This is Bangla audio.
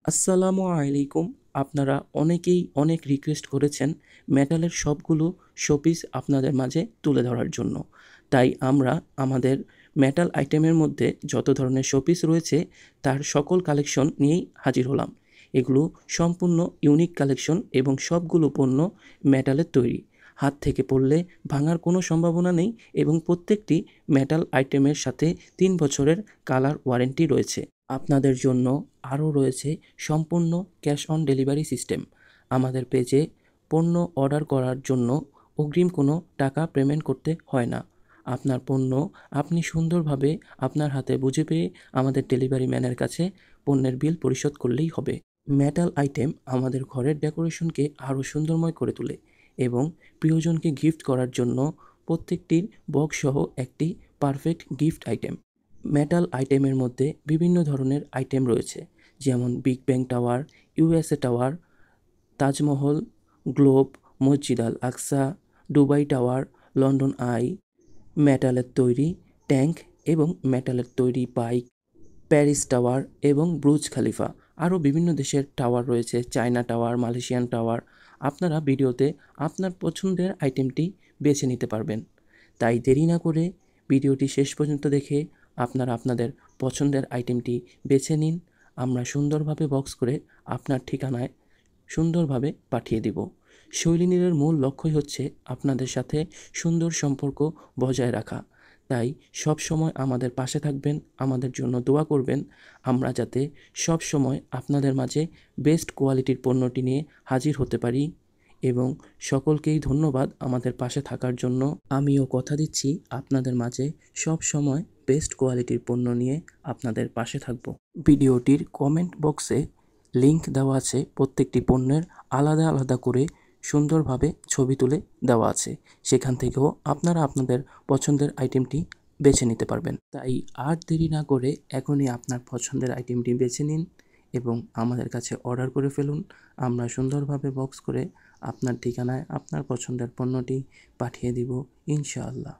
আসসালামু আলাইকুম। আপনারা অনেকেই অনেক রিকোয়েস্ট করেছেন মেটালের সবগুলো শোপিস আপনাদের মাঝে তুলে ধরার জন্য। তাই আমরা আমাদের মেটাল আইটেমের মধ্যে যত ধরনের শোপিস রয়েছে তার সকল কালেকশন নিয়েই হাজির হলাম। এগুলো সম্পূর্ণ ইউনিক কালেকশন এবং সবগুলো পণ্য মেটালের তৈরি। হাত থেকে পড়লে ভাঙার কোনো সম্ভাবনা নেই এবং প্রত্যেকটি মেটাল আইটেমের সাথে ৩ বছরের কালার ওয়ারেন্টি রয়েছে। আপনাদের জন্য আরও রয়েছে সম্পূর্ণ ক্যাশ অন ডেলিভারি সিস্টেম। আমাদের পেজে পণ্য অর্ডার করার জন্য অগ্রিম কোনো টাকা পেমেন্ট করতে হয় না। আপনার পণ্য আপনি সুন্দরভাবে আপনার হাতে বুঝে পেয়ে আমাদের ডেলিভারি ম্যানের কাছে পণ্যের বিল পরিশোধ করলেই হবে। মেটাল আইটেম আমাদের ঘরের ডেকোরেশনকে আরও সুন্দরময় করে তোলে এবং প্রিয়জনকে গিফট করার জন্য প্রত্যেকটির বক্স সহ একটি পারফেক্ট গিফট আইটেম। মেটাল আইটেমের মধ্যে বিভিন্ন ধরনের আইটেম রয়েছে, যেমন big bang tower, USA tower, Taj Mahal, globe, মসজিদ আল আকসা, দুবাই টাওয়ার, লন্ডন আই, মেটালের তৈরি ট্যাঙ্ক এবং মেটালের তৈরি বাইক, প্যারিস টাওয়ার এবং ব্রুজ খালিফা। আরও বিভিন্ন দেশের টাওয়ার রয়েছে, চায়না টাওয়ার, মালয়েশিয়ান টাওয়ার। আপনারা ভিডিওতে আপনার পছন্দের আইটেমটি বেছে নিতে পারবেন। তাই দেরি না করে ভিডিওটি শেষ পর্যন্ত দেখে আপনারা আপনাদের পছন্দের আইটেমটি বেছে নিন। আমরা সুন্দরভাবে বক্স করে আপনার ঠিকানায় সুন্দরভাবে পাঠিয়ে দিব। শৈলিনীরের মূল লক্ষ্যই হচ্ছে আপনাদের সাথে সুন্দর সম্পর্ক বজায় রাখা। তাই সব সময় আমাদের পাশে থাকবেন, আমাদের জন্য দোয়া করবেন। আমরা যাতে সব সময় আপনাদের মাঝে বেস্ট কোয়ালিটির পণ্যটি নিয়ে হাজির হতে পারি এবং সকলকেই ধন্যবাদ আমাদের পাশে থাকার জন্য। আমিও কথা দিচ্ছি আপনাদের মাঝে সব সময় বেস্ট কোয়ালিটির পণ্য নিয়ে আপনাদের পাশে থাকব। ভিডিওটির কমেন্ট বক্সে লিংক দেওয়া আছে, প্রত্যেকটি পণ্যের আলাদা আলাদা করে সুন্দরভাবে ছবি তুলে দেওয়া আছে। সেখান থেকেও আপনারা আপনাদের পছন্দের আইটেমটি বেছে নিতে পারবেন। তাই আর দেরি না করে এখনই আপনার পছন্দের আইটেমটি বেছে নিন এবং আমাদের কাছে অর্ডার করে ফেলুন। আমরা সুন্দরভাবে বক্স করে আপনার ঠিকানায় আপনার পছন্দের পণ্যটি পাঠিয়ে দিব ইনশাআল্লাহ।